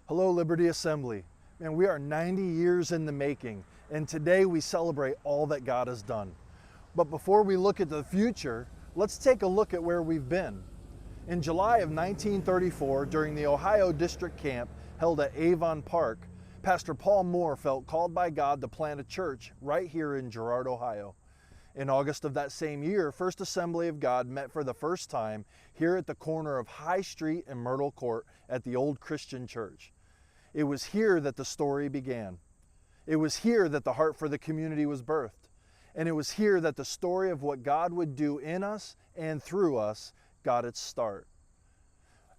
Hello, Liberty Assembly. Man, we are 90 years in the making, and today we celebrate all that God has done. But before we look at the future, let's take a look at where we've been. In July of 1934, during the Ohio District Camp held at Avon Park, Pastor Paul Moore felt called by God to plant a church right here in Girard, Ohio. In August of that same year, First Assembly of God met for the first time here at the corner of High Street and Myrtle Court at the Old Christian Church. It was here that the story began. It was here that the heart for the community was birthed. And it was here that the story of what God would do in us and through us got its start.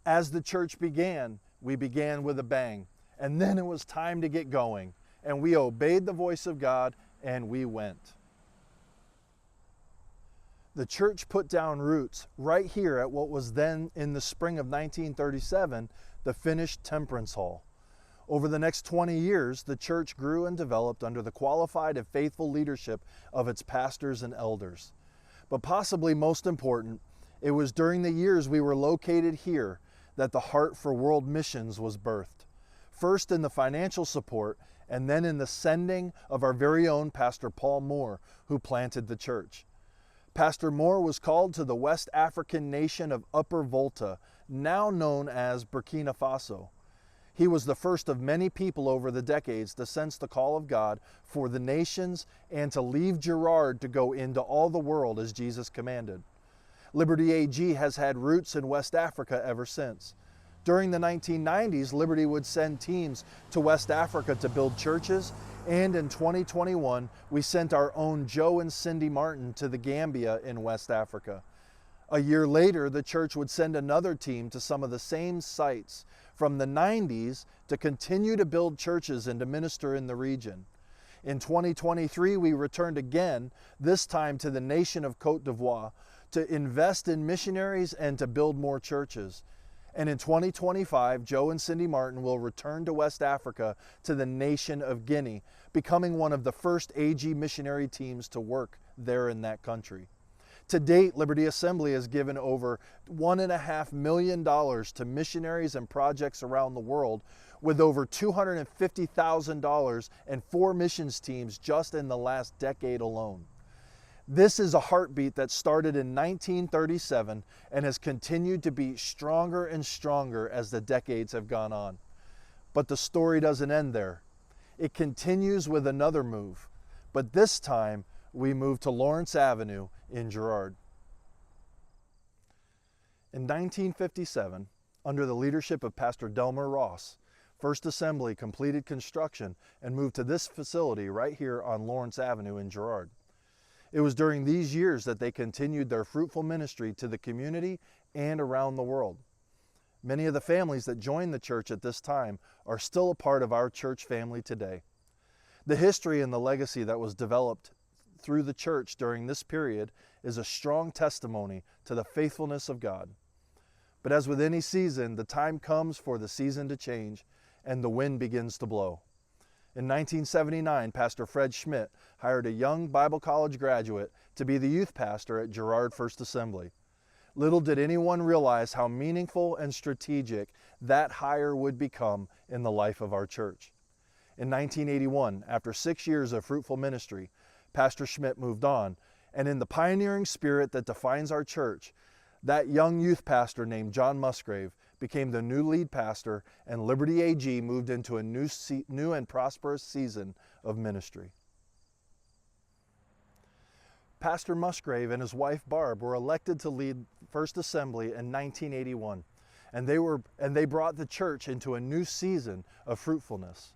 As the church began, we began with a bang. And then it was time to get going. And we obeyed the voice of God and we went. The church put down roots right here at what was then, in the spring of 1937, the finished Temperance Hall. Over the next 20 years, the church grew and developed under the qualified and faithful leadership of its pastors and elders. But possibly most important, it was during the years we were located here that the heart for world missions was birthed. First in the financial support, and then in the sending of our very own Pastor Paul Moore, who planted the church. Pastor Moore was called to the West African nation of Upper Volta, now known as Burkina Faso. He was the first of many people over the decades to sense the call of God for the nations and to leave Girard to go into all the world as Jesus commanded. Liberty AG has had roots in West Africa ever since. During the 1990s, Liberty would send teams to West Africa to build churches, and in 2021, we sent our own Joe and Cindy Martin to the Gambia in West Africa. A year later, the church would send another team to some of the same sites from the 90s to continue to build churches and to minister in the region. In 2023, we returned again, this time to the nation of Côte d'Ivoire, to invest in missionaries and to build more churches. And in 2025, Joe and Cindy Martin will return to West Africa to the nation of Guinea, becoming one of the first AG missionary teams to work there in that country. To date, Liberty Assembly has given over $1.5 million to missionaries and projects around the world, with over $250,000 and 4 missions teams just in the last decade alone. This is a heartbeat that started in 1937 and has continued to be stronger and stronger as the decades have gone on. But the story doesn't end there. It continues with another move, but this time we move to Lawrence Avenue in Girard. In 1957, under the leadership of Pastor Delmer Ross, First Assembly completed construction and moved to this facility right here on Lawrence Avenue in Girard. It was during these years that they continued their fruitful ministry to the community and around the world. Many of the families that joined the church at this time are still a part of our church family today. The history and the legacy that was developed through the church during this period is a strong testimony to the faithfulness of God. But as with any season, the time comes for the season to change and the wind begins to blow. In 1979, Pastor Fred Schmidt hired a young Bible college graduate to be the youth pastor at Girard First Assembly. Little did anyone realize how meaningful and strategic that hire would become in the life of our church. In 1981, after 6 years of fruitful ministry, Pastor Schmidt moved on, and in the pioneering spirit that defines our church, that young youth pastor named John Musgrave became the new lead pastor, and Liberty AG moved into a new and prosperous season of ministry. Pastor Musgrave and his wife Barb were elected to lead First Assembly in 1981, and they brought the church into a new season of fruitfulness.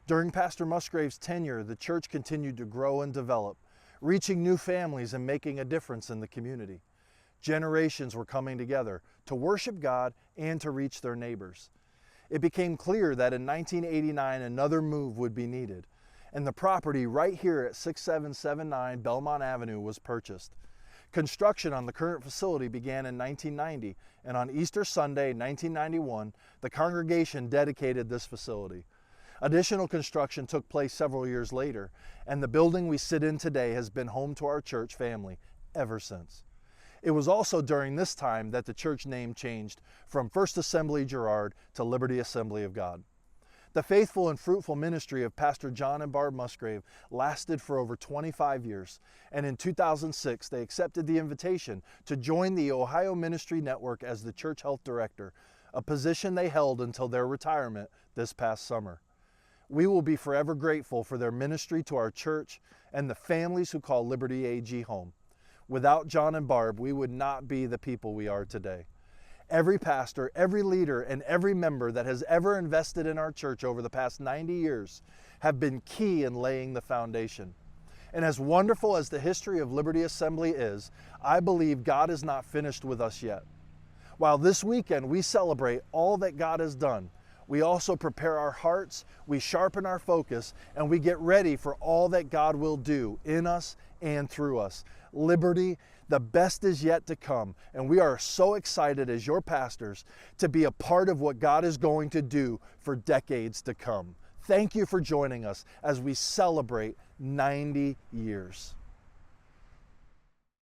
During Pastor Musgrave's tenure, the church continued to grow and develop, reaching new families and making a difference in the community. Generations were coming together to worship God and to reach their neighbors. It became clear that in 1989 another move would be needed, and the property right here at 6779 Belmont Avenue was purchased. Construction on the current facility began in 1990, and on Easter Sunday, 1991, the congregation dedicated this facility. Additional construction took place several years later, and the building we sit in today has been home to our church family ever since. It was also during this time that the church name changed from First Assembly Girard to Liberty Assembly of God. The faithful and fruitful ministry of Pastor John and Barb Musgrave lasted for over 25 years, and in 2006 they accepted the invitation to join the Ohio Ministry Network as the Church Health Director, a position they held until their retirement this past summer. We will be forever grateful for their ministry to our church and the families who call Liberty AG home. Without John and Barb, we would not be the people we are today. Every pastor, every leader, and every member that has ever invested in our church over the past 90 years have been key in laying the foundation. And as wonderful as the history of Liberty Assembly is, I believe God is not finished with us yet. While this weekend we celebrate all that God has done, we also prepare our hearts, we sharpen our focus, and we get ready for all that God will do in us and through us. Liberty, the best is yet to come, and we are so excited as your pastors to be a part of what God is going to do for decades to come. Thank you for joining us as we celebrate 90 years.